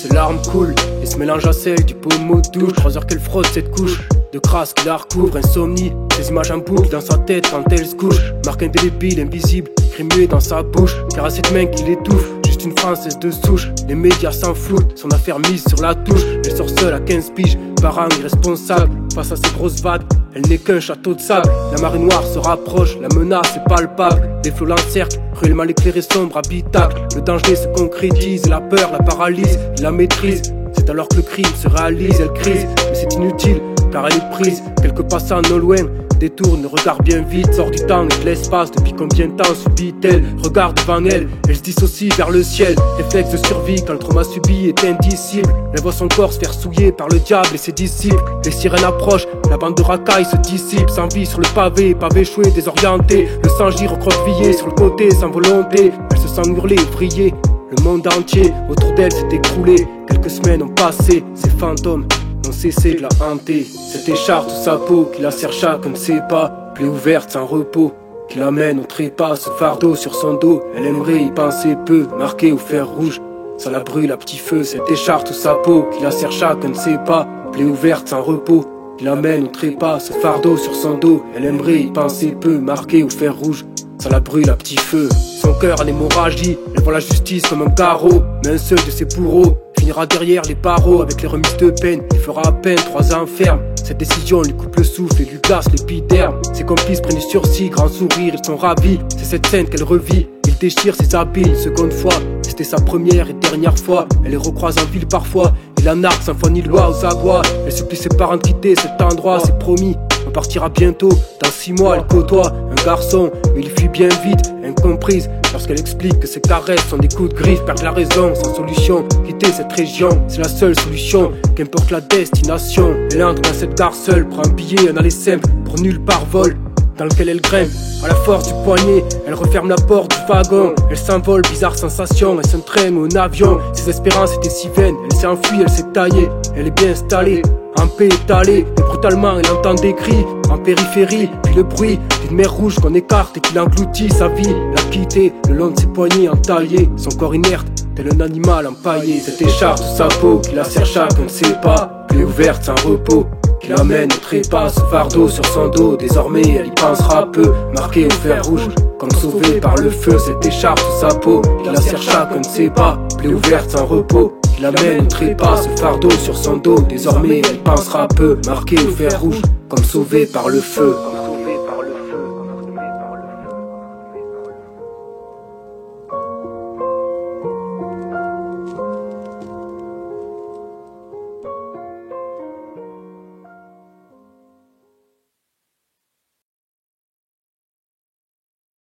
ses larmes coulent et se mélangent à celles du pommeau de douche. 3 heures qu'elle frotte cette couche de crasse qui la recouvre, insomnie. Ces images en boucle dans sa tête quand elle se couche. Marque indélébile, invisible, muet dans sa bouche. Car à cette main qui l'étouffe, juste une française de souche. Les médias s'en foutent, son affaire mise sur la touche. Elle sort seule à 15 piges, parent irresponsable. Face à ces grosses vagues, elle n'est qu'un château de sable. La marée noire se rapproche, la menace est palpable. Les flots l'encerclent, cruellement éclairé, sombre habitacle. Le danger se concrétise, la peur la paralyse, il la maîtrise. C'est alors que le crime se réalise, elle crise, mais c'est inutile, car elle est prise. Quelques passants non loin, détourne, regarde bien vite, sort du temps et de l'espace. Depuis combien de temps subit-elle? Regarde devant elle, elle se dissocie vers le ciel. Réflexe de survie quand le trauma subi est indicible. Elle voit son corps se faire souiller par le diable et ses disciples. Les sirènes approchent, la bande de racailles se dissipe. Sans vie sur le pavé, pavé échoué, désorienté. Le sang gire recroquevillé sur le côté sans volonté. Elle se sent hurler, vriller. Le monde entier autour d'elle s'est écroulé. Quelques semaines ont passé, ces fantômes n'ont cessé de la hanter. Cette écharpe sous sa peau qui la serre chacun ne sait pas. Plaie ouverte sans repos qui l'amène au trépas. Ce fardeau sur son dos, elle aimerait y penser peu. Marqué au fer rouge, ça la brûle à petit feu. Cette écharpe sous sa peau qui la serre chacun ne sait pas. Plaie ouverte sans repos qui l'amène au trépas. Ce fardeau sur son dos, elle aimerait y penser peu. Marqué au fer rouge, ça la brûle à petit feu. Son cœur en hémorragie, elle voit la justice comme un carreau. Mais un seul de ses bourreaux finira derrière les barreaux. Avec les remises de peine, il fera à peine 3 ans ferme. Cette décision lui coupe le souffle et lui glace l'épiderme. Ses complices prennent du sursis, grand sourire, ils sont ravis. C'est cette scène qu'elle revit, il déchire ses habits une seconde fois. C'était sa première et dernière fois. Elle les recroise en ville parfois, il en arc sans foi ni loi aux aguas. Elle supplie ses parents de quitter cet endroit, c'est promis. On partira bientôt, dans 6 mois elle côtoie un garçon, mais il fuit bien vite, incomprise. Lorsqu'elle explique que ses caresses sont des coups de griffe, perd la raison, sans solution. Quitter cette région, c'est la seule solution, qu'importe la destination. Elle entre dans cette gare seule, prend un billet, un aller simple, pour nulle part vol, dans lequel elle grimpe. À la force du poignet, elle referme la porte du wagon. Elle s'envole, bizarre sensation, elle s'entraîne au avion. Ses espérances étaient si vaines, elle s'est enfuie, elle s'est taillée. Elle est bien installée, en paix étalée, et brutalement elle entend des cris en périphérie, puis le bruit d'une mer rouge qu'on écarte et qui l'engloutit. Sa vie l'a quitté le long de ses poignets entaillés, son corps inerte tel un animal empaillé. Cette écharpe sous sa peau qui la serre chacun ne sait pas. Plaie ouverte sans repos qui l'amène au trépas. Ce fardeau sur son dos, désormais elle y pensera peu. Marqué au fer rouge comme sauvé par le feu. Cette écharpe sous sa peau qui la serre chacun ne sait pas. Plaie ouverte sans repos qui l'amène au trépas. Ce fardeau sur son dos, désormais elle y pensera peu. Marqué au fer rouge comme sauvé par le feu.